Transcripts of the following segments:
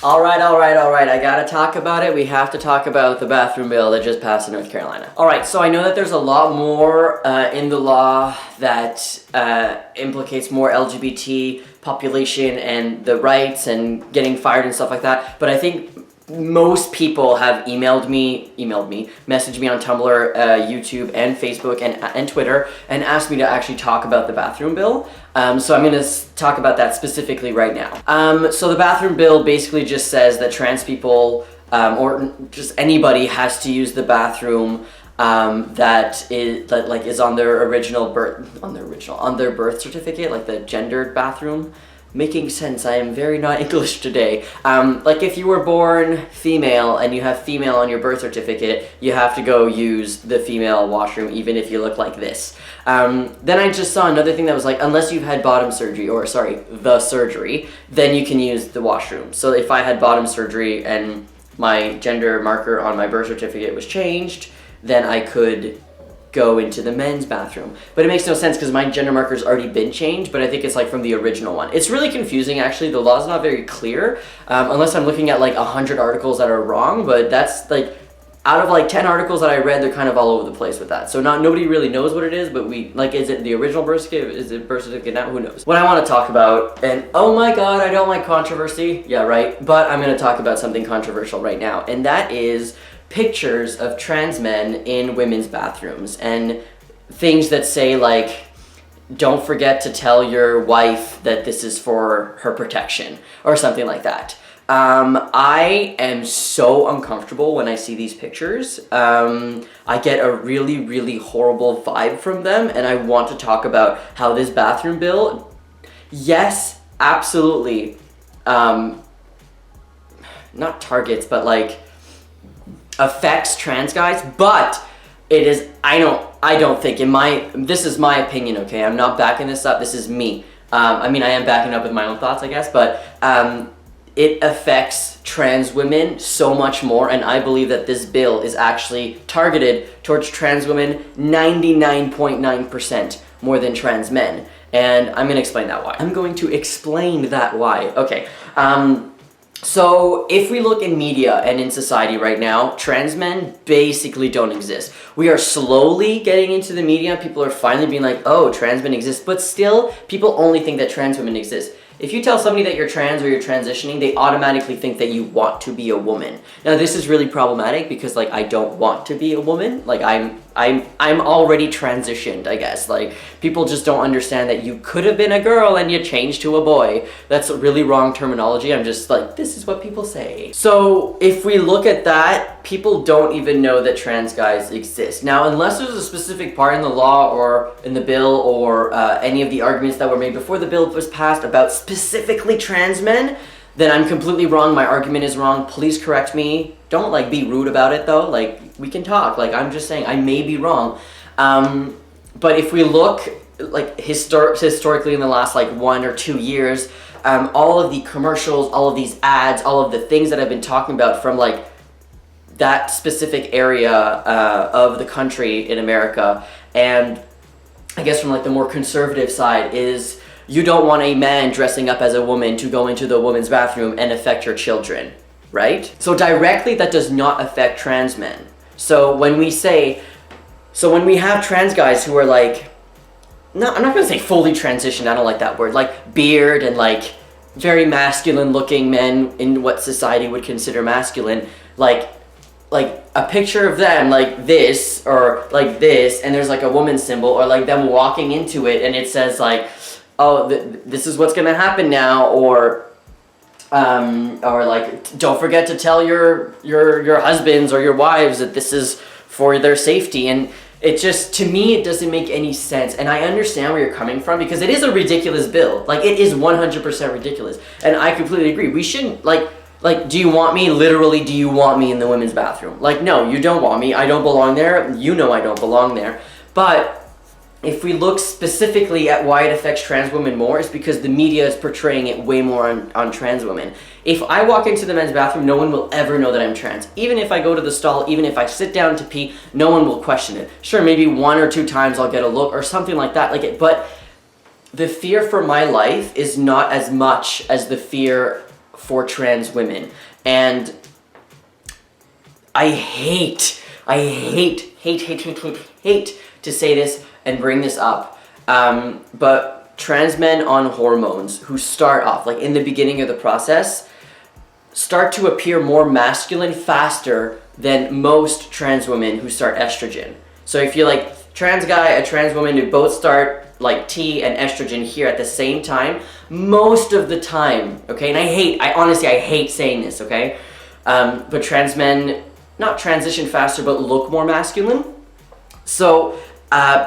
All right. I gotta talk about it. We have to talk about the bathroom bill that just passed in North Carolina. All right, so I know that there's a lot more in the law that implicates more LGBT population and the rights and getting fired and stuff like that, but I think most people have messaged me on Tumblr, YouTube, and Facebook, and Twitter, and asked me to actually talk about the bathroom bill. So I'm going to talk about that specifically right now. So the bathroom bill basically just says that trans people, or just anybody, has to use the bathroom that is on their birth certificate, like the gendered bathroom. Making sense. I am very not English today. Like if you were born female and you have female on your birth certificate, you have to go use the female washroom even if you look like this. Then I just saw another thing that was like, unless you've had the surgery, then you can use the washroom. So if I had bottom surgery and my gender marker on my birth certificate was changed, then I could go into the men's bathroom. But it makes no sense because my gender marker's already been changed, but I think it's like from the original one. It's really confusing actually. The law's not very clear, unless I'm looking at like 100 articles that are wrong, but that's like, out of like 10 articles that I read, they're kind of all over the place with that. So nobody really knows what it is, but is it the original birth certificate? Is it birth certificate now? Who knows? What I want to talk about, and oh my god, I don't like controversy. Yeah, right. But I'm going to talk about something controversial right now, and that is pictures of trans men in women's bathrooms and things that say like, don't forget to tell your wife that this is for her protection or something like that. I am so uncomfortable when I see these pictures. I get a really, really horrible vibe from them, and I want to talk about how this bathroom bill, yes, absolutely, not targets, but like affects trans guys, but it is, I don't think, this is my opinion, okay? I'm not backing this up, this is me. I mean, I am backing up with my own thoughts, I guess, but it affects trans women so much more, and I believe that this bill is actually targeted towards trans women 99.9% more than trans men. And I'm going to explain that why. Okay. So if we look in media and in society right now, trans men basically don't exist. We are slowly getting into the media. People are finally being like, oh, trans men exist, but still people only think that trans women exist. If you tell somebody that you're trans or you're transitioning, they automatically think that you want to be a woman. Now this is really problematic because like I don't want to be a woman. Like I'm already transitioned, I guess. Like people just don't understand that you could have been a girl and you changed to a boy. That's a really wrong terminology. I'm just like, this is what people say. So if we look at that, people don't even know that trans guys exist. Now, unless there's a specific part in the law or in the bill or any of the arguments that were made before the bill was passed about specifically trans men, then I'm completely wrong. My argument is wrong. Please correct me. Don't like be rude about it though. Like we can talk. Like I'm just saying I may be wrong. But if we look like historically in the last like 1 or 2 years, all of the commercials, all of these ads, all of the things that I've been talking about from like that specific area of the country in America, and I guess from like the more conservative side, is you don't want a man dressing up as a woman to go into the woman's bathroom and affect your children, right? So directly that does not affect trans men. So when we have trans guys who are like, no, I'm not gonna say fully transitioned, I don't like that word, like beard and like very masculine looking men in what society would consider masculine, like a picture of them like this or like this, and there's like a woman symbol, or like them walking into it and it says like, oh, this is what's gonna happen now, or like, don't forget to tell your husbands or your wives that this is for their safety. And it just, to me, it doesn't make any sense. And I understand where you're coming from because it is a ridiculous bill. Like, it is 100% ridiculous. And I completely agree. We shouldn't, like, do you want me? Literally, do you want me in the women's bathroom? Like, no, you don't want me. I don't belong there. You know I don't belong there. But if we look specifically at why it affects trans women more, it's because the media is portraying it way more on trans women. If I walk into the men's bathroom, no one will ever know that I'm trans. Even if I go to the stall, even if I sit down to pee, no one will question it. Sure, maybe 1 or 2 times I'll get a look or something like that. But the fear for my life is not as much as the fear for trans women. And I hate to say this and bring this up, but trans men on hormones who start off, like in the beginning of the process, start to appear more masculine faster than most trans women who start estrogen. So if you're like trans guy, a trans woman who both start like T and estrogen here at the same time, most of the time, okay, and I honestly hate saying this, okay, but trans men not transition faster, but look more masculine. So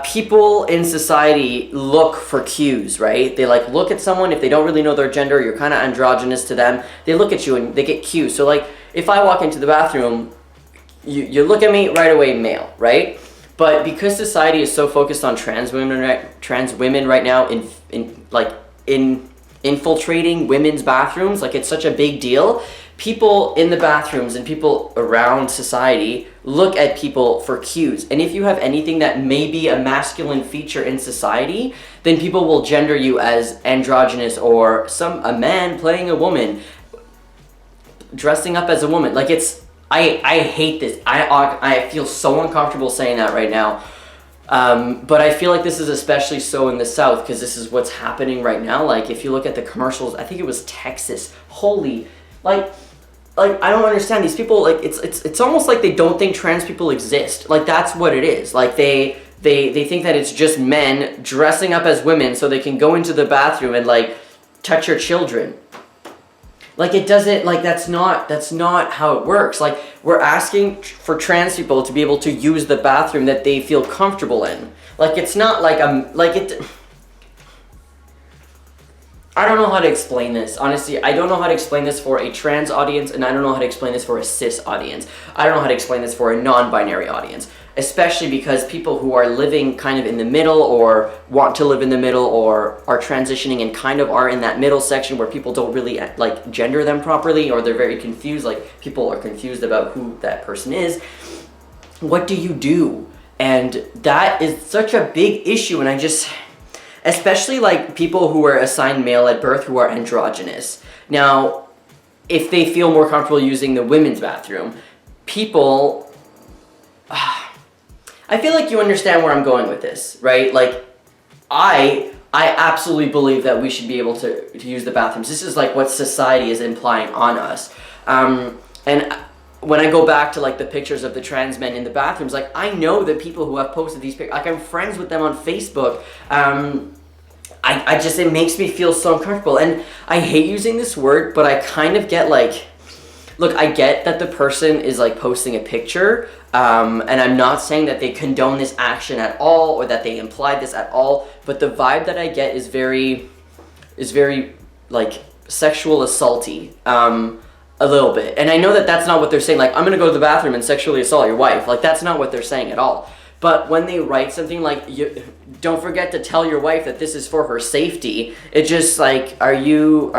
people in society look for cues, right? They like look at someone, if they don't really know their gender, you're kind of androgynous to them, they look at you and they get cues. So like if I walk into the bathroom, you look at me right away, male, right? But because society is so focused on trans women right now in infiltrating women's bathrooms, like it's such a big deal, people in the bathrooms and people around society look at people for cues. And if you have anything that may be a masculine feature in society, then people will gender you as androgynous or a man playing a woman, dressing up as a woman. Like I hate this. I feel so uncomfortable saying that right now. But I feel like this is especially so in the South because this is what's happening right now. Like if you look at the commercials, I think it was Texas. Holy, like I don't understand these people. Like it's almost like they don't think trans people exist. Like that's what it is. Like they think that it's just men dressing up as women so they can go into the bathroom and like touch your children. Like it doesn't, like that's not how it works. Like we're asking for trans people to be able to use the bathroom that they feel comfortable in. Like it's not like I don't know how to explain this. Honestly, I don't know how to explain this for a trans audience, and I don't know how to explain this for a cis audience. I don't know how to explain this for a non-binary audience, especially because people who are living kind of in the middle or want to live in the middle or are transitioning and kind of are in that middle section where people don't really like gender them properly, or they're very confused, like people are confused about who that person is. What do you do? And that is such a big issue, and especially like people who are assigned male at birth who are androgynous. Now, if they feel more comfortable using the women's bathroom, people, I feel like you understand where I'm going with this, right? Like, I absolutely believe that we should be able to use the bathrooms. This is like what society is implying on us. And when I go back to like the pictures of the trans men in the bathrooms, like I know the people who have posted these pictures, like I'm friends with them on Facebook. It makes me feel so uncomfortable. And I hate using this word, but I kind of get like, look, I get that the person is like posting a picture, and I'm not saying that they condone this action at all or that they implied this at all, but the vibe that I get is very like sexual assaulty, a little bit. And I know that that's not what they're saying, like, I'm gonna go to the bathroom and sexually assault your wife. Like, that's not what they're saying at all. But when they write something like, don't forget to tell your wife that this is for her safety, it's just like, are you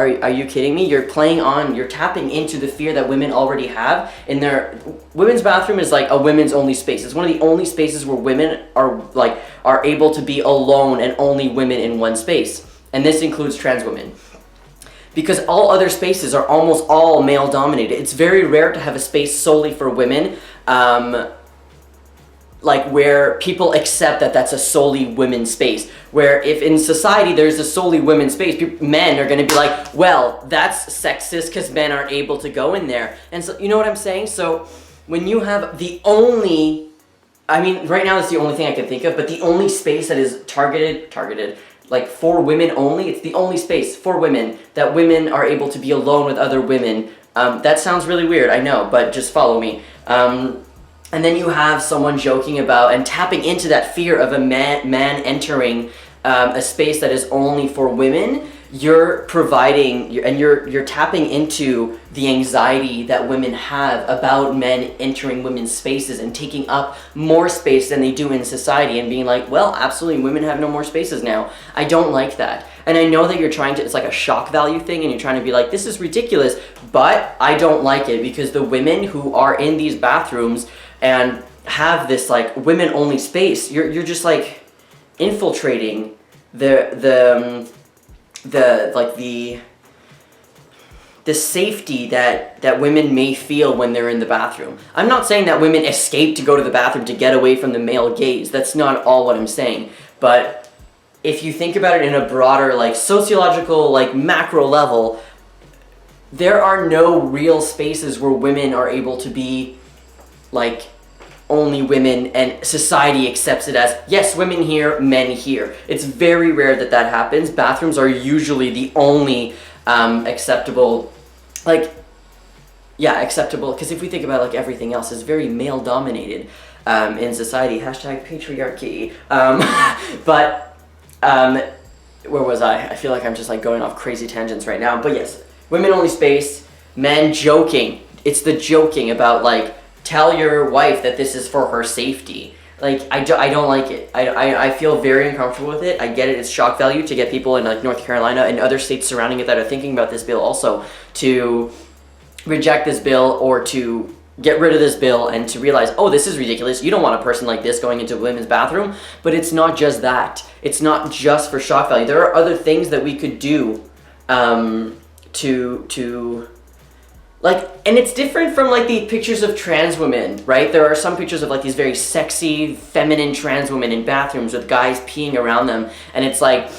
kidding me? You're tapping into the fear that women already have in their, women's bathroom is like a women's only space. It's one of the only spaces where women are able to be alone and only women in one space. And this includes trans women. Because all other spaces are almost all male dominated. It's very rare to have a space solely for women, like where people accept that that's a solely women's space. Where if in society there's a solely women's space, men are gonna be like, well, that's sexist because men aren't able to go in there. And so, you know what I'm saying? So when you have the only, I mean, right now it's the only thing I can think of, but the only space that is targeted, like for women only, it's the only space for women that women are able to be alone with other women. That sounds really weird, I know, but just follow me. And then you have someone joking about and tapping into that fear of a man entering a space that is only for women. You're providing, and you're tapping into the anxiety that women have about men entering women's spaces and taking up more space than they do in society and being like, well, absolutely, women have no more spaces now. I don't like that. And I know that you're trying to, it's like a shock value thing, and you're trying to be like, this is ridiculous, but I don't like it because the women who are in these bathrooms and have this like women only space, you're just like infiltrating the the safety that women may feel when they're in the bathroom. I'm not saying that women escape to go to the bathroom to get away from the male gaze. That's not all what I'm saying. But if you think about it in a broader, like, sociological, like, macro level, there are no real spaces where women are able to be, like, only women, and society accepts it as, yes, women here, men here. It's very rare that that happens. Bathrooms are usually the only acceptable, like, yeah, acceptable, because if we think about, like, everything else is very male dominated in society, hashtag patriarchy. But where was I feel like I'm just, like, going off crazy tangents right now. But yes, women only space, men joking. It's the joking about, like, tell your wife that this is for her safety. Like, I don't like it. I feel very uncomfortable with it. I get it. It's shock value to get people in, like, North Carolina and other states surrounding it that are thinking about this bill also to reject this bill or to get rid of this bill and to realize, oh, this is ridiculous. You don't want a person like this going into a women's bathroom. But it's not just that. It's not just for shock value. There are other things that we could do to like, and it's different from, like, the pictures of trans women, right? There are some pictures of, like, these very sexy, feminine trans women in bathrooms with guys peeing around them, and it's like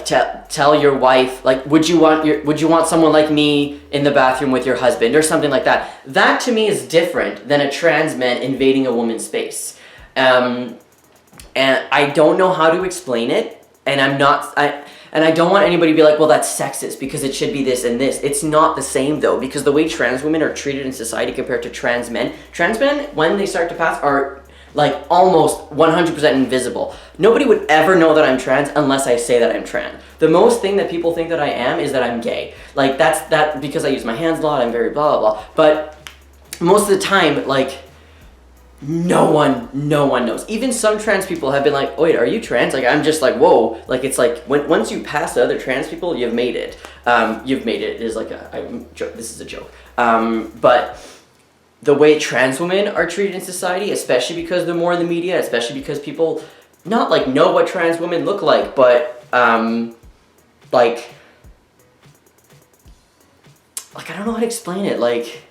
tell your wife, like, would you want someone like me in the bathroom with your husband, or something like that. That to me is different than a trans man invading a woman's space, and I don't know how to explain it, and I don't want anybody to be like, well, that's sexist because it should be this and this. It's not the same, though, because the way trans women are treated in society compared to trans men, when they start to pass, are, like, almost 100% invisible. Nobody would ever know that I'm trans unless I say that I'm trans. The most thing that people think that I am is that I'm gay. Like, that's because I use my hands a lot, I'm very blah, blah, blah. But most of the time, like, no one knows. Even some trans people have been like, wait, are you trans? Like, I'm just like, whoa. Like, it's like, once you pass the other trans people, you've made it. You've made it. It is like this is a joke. But the way trans women are treated in society, especially because they're more in the media, especially because people not, like, know what trans women look like, but like I don't know how to explain it. Like,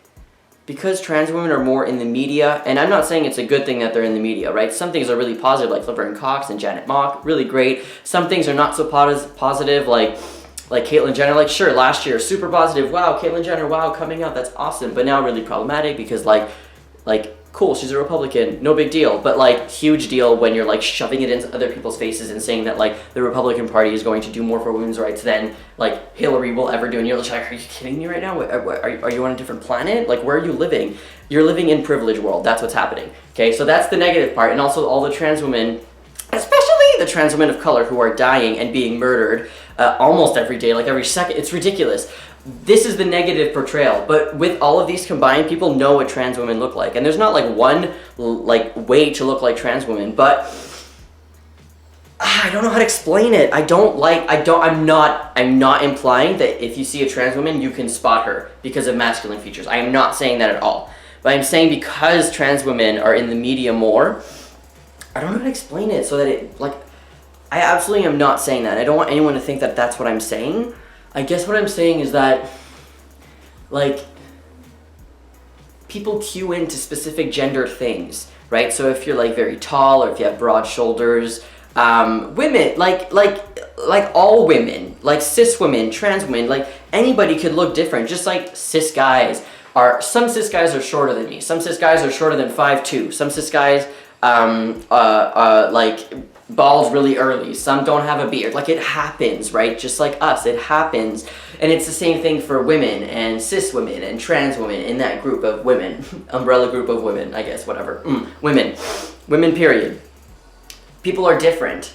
because trans women are more in the media, and I'm not saying it's a good thing that they're in the media, right? Some things are really positive, like Laverne Cox and Janet Mock, really great. Some things are not so positive, like Caitlyn Jenner. Like, sure, last year, super positive, wow, Caitlyn Jenner, wow, coming out, that's awesome. But now really problematic because, like, cool, she's a Republican, no big deal. But, like, huge deal when you're, like, shoving it into other people's faces and saying that, like, the Republican Party is going to do more for women's rights than, like, Hillary will ever do. And you're just like, are you kidding me right now? Are you on a different planet? Like, where are you living? You're living in privilege world. That's what's happening. Okay, so that's the negative part. And also all the trans women, especially the trans women of color who are dying and being murdered almost every day, like every second. It's ridiculous. This is the negative portrayal, but with all of these combined, people know what trans women look like, and there's not, like, one, like, way to look like trans women, but I don't know how to explain it. I'm not implying that if you see a trans woman, you can spot her because of masculine features. I am not saying that at all, but I'm saying because trans women are in the media more, I don't know how to explain it so that it, like, I absolutely am not saying that. I don't want anyone to think that that's what I'm saying. I guess what I'm saying is that, like, people cue into specific gender things, right? So if you're, like, very tall or if you have broad shoulders, women, like all women, like cis women, trans women, like anybody could look different, just like cis guys some cis guys are shorter than me, some cis guys are shorter than 5'2", some cis guys, like, bald really early, some don't have a beard. Like, it happens, right? Just like us, it happens. And it's the same thing for women and cis women and trans women in that group of women. Umbrella group of women, I guess, whatever. Women, period. People are different,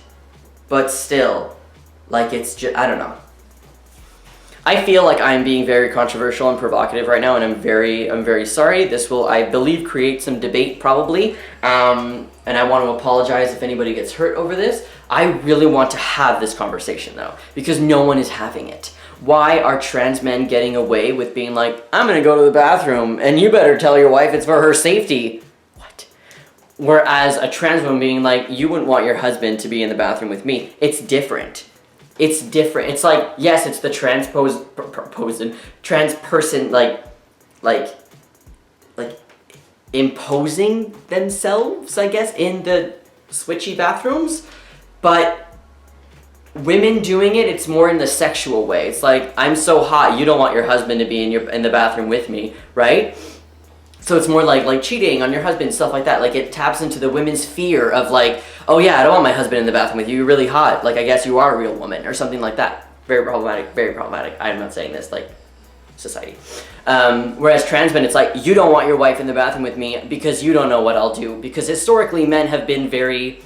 but still, like, it's just, I don't know. I feel like I'm being very controversial and provocative right now, and I'm very sorry. This will, I believe, create some debate probably, and I want to apologize if anybody gets hurt over this. I really want to have this conversation though, because no one is having it. Why are trans men getting away with being like, I'm gonna go to the bathroom, and you better tell your wife it's for her safety? What? Whereas a trans woman being like, you wouldn't want your husband to be in the bathroom with me. It's different. it's different. It's like, yes, it's the trans person like imposing themselves, I guess, in the switchy bathrooms, but women doing it, it's more in the sexual way. It's like, I'm so hot, you don't want your husband to be in the bathroom with me, right? So it's more like cheating on your husband, stuff like that. Like, it taps into the women's fear of like, oh yeah, I don't want my husband in the bathroom with you, you're really hot, like I guess you are a real woman, or something like that. Very problematic, very problematic. I'm not saying this, like, society. Whereas trans men, it's like, you don't want your wife in the bathroom with me because you don't know what I'll do. Because historically, men have been very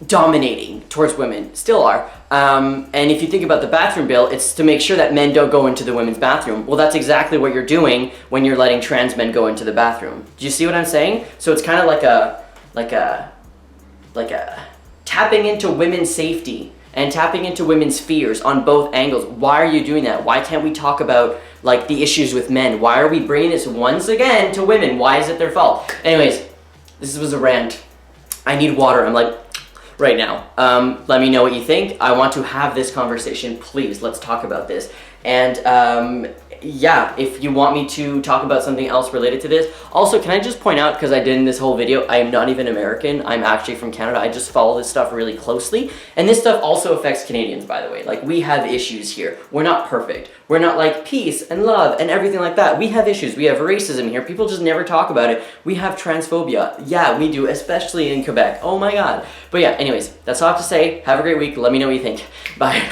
dominating towards women, still are. And if you think about the bathroom bill, it's to make sure that men don't go into the women's bathroom. Well, that's exactly what you're doing when you're letting trans men go into the bathroom. Do you see what I'm saying? So it's kind of like a tapping into women's safety and tapping into women's fears on both angles. Why are you doing that? Why can't we talk about like the issues with men? Why are we bringing this once again to women? Why is it their fault? Anyways, this was a rant. I need water. I'm like, right now. Let me know what you think. I want to have this conversation. Please, let's talk about this. And yeah, if you want me to talk about something else related to this. Also, can I just point out, because I did in this whole video, I am not even American. I'm actually from Canada. I just follow this stuff really closely. And this stuff also affects Canadians, by the way. Like, we have issues here. We're not perfect. We're not like peace and love and everything like that. We have issues. We have racism here. People just never talk about it. We have transphobia. Yeah, we do, especially in Quebec. Oh my God. But yeah, anyways, that's all I have to say. Have a great week. Let me know what you think. Bye.